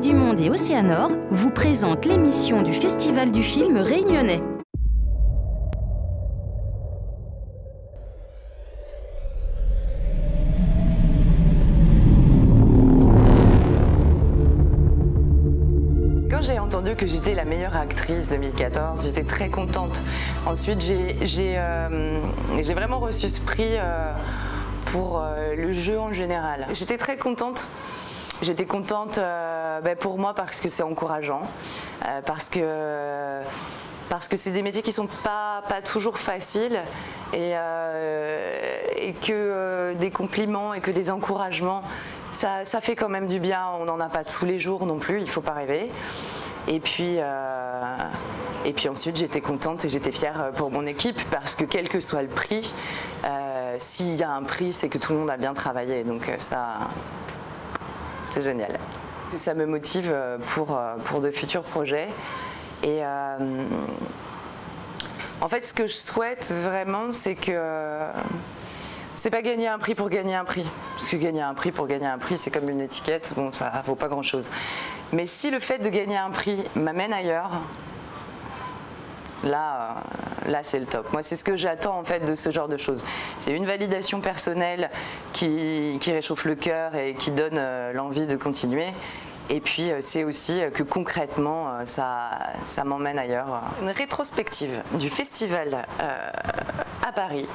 du Monde et Océanor vous présentent l'émission du Festival du film réunionnais. Quand j'ai entendu que j'étais la meilleure actrice 2014, j'étais très contente. Ensuite, j'ai vraiment reçu ce prix pour le jeu en général. J'étais très contente. J'étais contente pour moi parce que c'est encourageant, parce que c'est des métiers qui sont pas toujours faciles et que des compliments et que des encouragements, ça fait quand même du bien. On n'en a pas tous les jours non plus, il faut pas rêver. Et puis ensuite j'étais contente et j'étais fière pour mon équipe parce que quel que soit le prix, s'il y a un prix, c'est que tout le monde a bien travaillé. Donc ça, c'est génial. Ça me motive pour de futurs projets. Et en fait, ce que je souhaite vraiment, c'est que c'est pas gagner un prix pour gagner un prix. Parce que gagner un prix pour gagner un prix, c'est comme une étiquette, bon, ça vaut pas grand-chose. Mais si le fait de gagner un prix m'amène ailleurs, là c'est le top. Moi, c'est ce que j'attends en fait de ce genre de choses. C'est une validation personnelle qui réchauffe le cœur et qui donne l'envie de continuer. Et puis c'est aussi que concrètement ça m'emmène ailleurs. Une rétrospective du festival à Paris,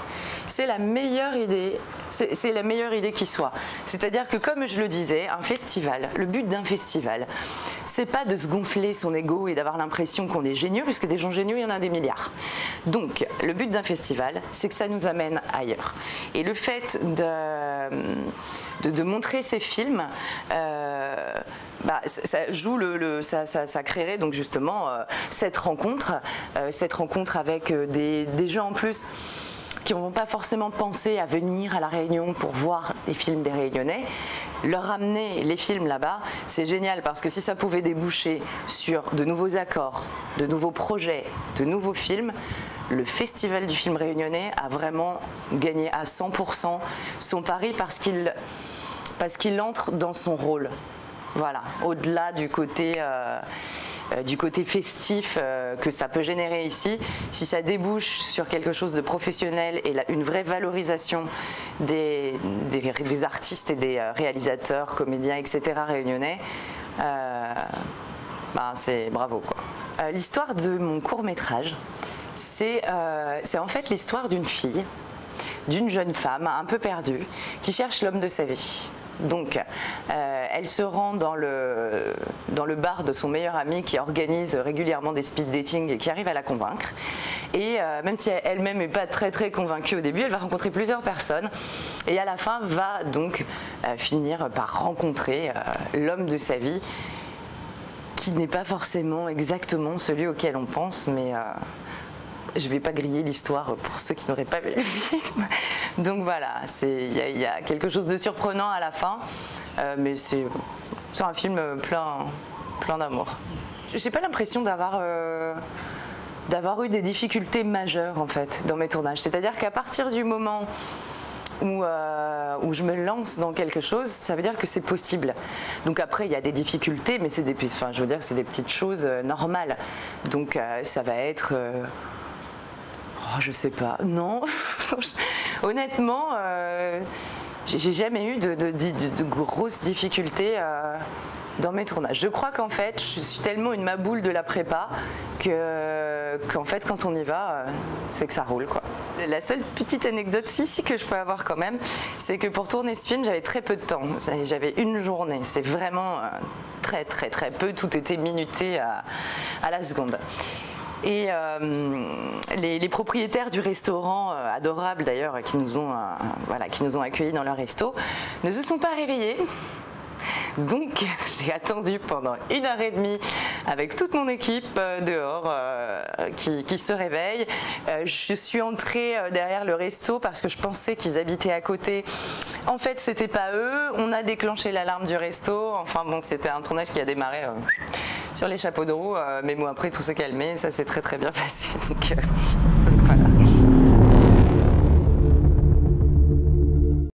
c'est la meilleure idée, c'est la meilleure idée qui soit. C'est-à-dire que comme je le disais, un festival, le but d'un festival, c'est pas de se gonfler son ego et d'avoir l'impression qu'on est génieux, puisque des gens génieux, il y en a des milliards. Donc le but d'un festival, c'est que ça nous amène ailleurs. Et le fait de montrer ces films, ça joue ça créerait donc justement cette rencontre avec des gens en plus qui ne vont pas forcément penser à venir à La Réunion pour voir les films des Réunionnais. Leur amener les films là-bas, c'est génial parce que si ça pouvait déboucher sur de nouveaux accords, de nouveaux projets, de nouveaux films, le Festival du film réunionnais a vraiment gagné à 100% son pari parce qu'il entre dans son rôle. Voilà, au-delà du côté festif que ça peut générer ici, si ça débouche sur quelque chose de professionnel et une vraie valorisation des artistes et des réalisateurs, comédiens, etc. réunionnais, c'est bravo quoi. L'histoire de mon court-métrage, c'est en fait l'histoire d'une fille, d'une jeune femme un peu perdue, qui cherche l'homme de sa vie. Donc, elle se rend dans le bar de son meilleur ami qui organise régulièrement des speed dating et qui arrive à la convaincre. Et même si elle-même n'est pas très convaincue au début, elle va rencontrer plusieurs personnes et à la fin va donc finir par rencontrer l'homme de sa vie qui n'est pas forcément exactement celui auquel on pense, mais je ne vais pas griller l'histoire pour ceux qui n'auraient pas vu le film. Donc voilà, il y a quelque chose de surprenant à la fin, mais c'est un film plein d'amour. Je n'ai pas l'impression d'avoir eu des difficultés majeures en fait dans mes tournages. C'est-à-dire qu'à partir du moment où je me lance dans quelque chose, ça veut dire que c'est possible. Donc après, il y a des difficultés, mais c'est des petites choses normales. Donc ça va être... je sais pas, non. Honnêtement, j'ai jamais eu de grosses difficultés dans mes tournages. Je crois qu'en fait, je suis tellement une maboule de la prépa qu'en fait, quand on y va, c'est que ça roule, quoi. La seule petite anecdote ici que je peux avoir quand même, c'est que pour tourner ce film, j'avais très peu de temps. J'avais une journée. C'était vraiment très peu. Tout était minuté à la seconde. Et les propriétaires du restaurant, adorables d'ailleurs, qui nous ont accueillis dans leur resto, ne se sont pas réveillés. Donc j'ai attendu pendant 1h30 avec toute mon équipe dehors qui se réveille. Je suis entrée derrière le resto parce que je pensais qu'ils habitaient à côté. En fait, c'était pas eux. On a déclenché l'alarme du resto. Enfin bon, c'était un tournage qui a démarré sur les chapeaux de roue. Mais bon, après tout s'est calmé. Ça s'est très bien passé. Donc,